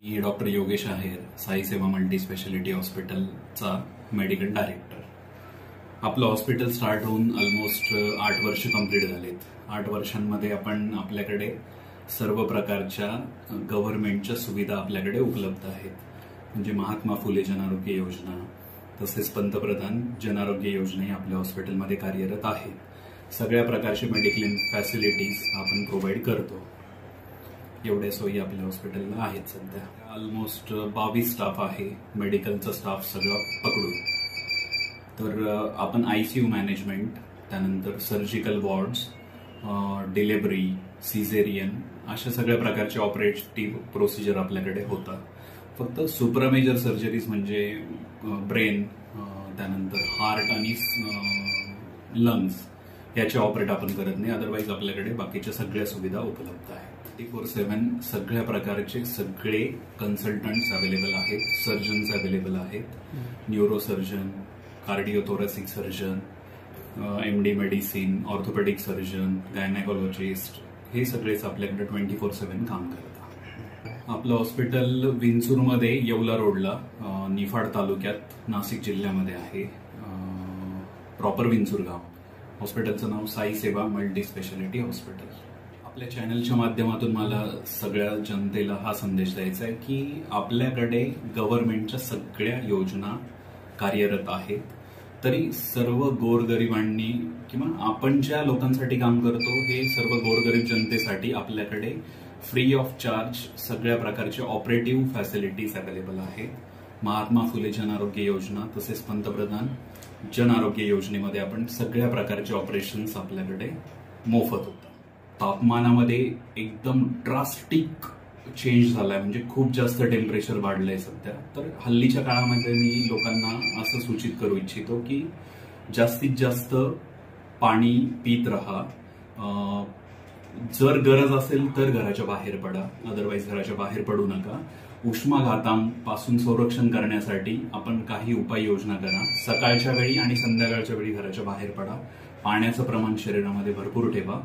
मी doctor Yogesh आहेर, साई सेवा multi speciality हॉस्पिटलचा medical director. आपलं हॉस्पिटल स्टार्ट होऊन ऑलमोस्ट 8 वर्ष कंप्लीट झालेत. 8 वर्षांमध्ये आपण आपल्याकडे सर्व प्रकारच्या गव्हर्नमेंटच्या सुविधा आपल्याकडे उपलब्ध आहेत. म्हणजे महात्मा फुले जनआरोग्य योजना तसेच पंतप्रधान जनआरोग्य योजनाही आपल्या हॉस्पिटलमध्ये कार्यरत आहे. सगळ्या प्रकारचे मेडिक्लेम फॅसिलिटीज आपण प्रोव्हाइड करतो. एवढ्या सोयी आपल्या हॉस्पिटलला आहेत. सध्या ऑलमोस्ट 22 स्टाफ आहे, मेडिकलचा स्टाफ सगळं पकडून. तर आपण आयसीयू मॅनेजमेंट, त्यानंतर सर्जिकल वॉर्ड्स, डिलिव्हरी, सिझेरियन अशा सगळ्या प्रकारचे ऑपरेटिव्ह प्रोसिजर आपल्याकडे होतात. फक्त सुपरामेजर सर्जरीज म्हणजे ब्रेन, त्यानंतर हार्ट आणि लंग्स याचे ऑपरेट आपण करत नाही. अदरवाईज आपल्याकडे बाकीच्या सगळ्या सुविधा उपलब्ध आहेत. 24/7 सगळ्या प्रकारचे सगळे कन्सल्टंट्स अवेलेबल आहेत. सर्जन्स अवेलेबल आहेत. Neurosurgeon, cardiothoracic surgeon, MD medicine, orthopaedic surgeon, gynaecologist हे सगळेच आपल्याकडे 24/7 काम करतात. आपलं हॉस्पिटल विंचूरमध्ये येवला रोडला निफाड तालुक्यात नाशिक जिल्ह्यामध्ये आहे. प्रॉपर विंचूर गाव. हॉस्पिटलचं नाव साई सेवा मल्टी स्पेशालिटी हॉस्पिटल. आपल्या चॅनलच्या माध्यमातून मला सगळ्या जनतेला हा संदेश द्यायचा आहे की आपल्याकडे गव्हर्नमेंटच्या सगळ्या योजना कार्यरत आहेत. तरी सर्व गोरगरिबांनी किंवा आपण ज्या लोकांसाठी काम करतो हे सर्व गोरगरीब जनतेसाठी आपल्याकडे फ्री ऑफ चार्ज सगळ्या प्रकारच्या ऑपरेटिव्ह फॅसिलिटीज अवेलेबल आहेत. महात्मा फुले जनआरोग्य योजना तसेच पंतप्रधान जनआरोग्य योजनेमध्ये आपण सगळ्या प्रकारचे ऑपरेशन्स आपल्याकडे मोफत होतात. तापमानामध्ये एकदम ड्रास्टिक चेंज झालाय, म्हणजे खूप जास्त टेम्परेचर वाढलंय सध्या. तर हल्लीच्या काळामध्ये मी लोकांना असं सूचित करू इच्छितो की जास्तीत जास्त पाणी पीत राहा. जर गरज असेल तर घराच्या बाहेर पडा, अदरवाईज घराच्या बाहेर पडू नका. उष्माघातापासून संरक्षण करण्यासाठी आपण काही उपाययोजना करा. सकाळच्या वेळी आणि संध्याकाळच्या वेळी घराच्या बाहेर पडा. पाण्याचं प्रमाण शरीरामध्ये भरपूर ठेवा.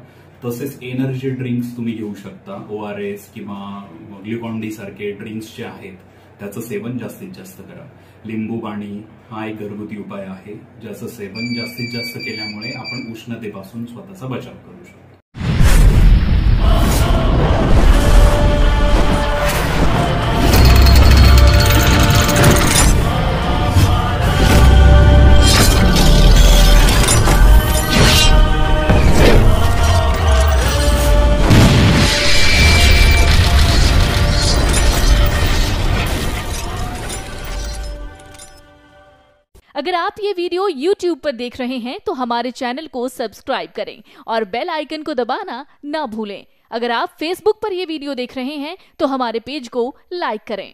तसेच एनर्जी ड्रिंक्स तुम्ही घेऊ शकता. ORS किंवा ग्लुकॉन डी सारखे ड्रिंक्स जे आहेत त्याचं सेवन जास्तीत जास्त करा. लिंबू पाणी हा एक घरगुती उपाय आहे, ज्याचं सेवन जास्तीत जास्त केल्यामुळे आपण उष्णतेपासून स्वतःचा बचाव करू शकतो. अगर आप ये वीडियो YouTube पर देख रहे हैं तो हमारे चैनल को सब्सक्राइब करें और बेल आइकन को दबाना ना भूलें. अगर आप Facebook पर ये वीडियो देख रहे हैं तो हमारे पेज को लाइक करें.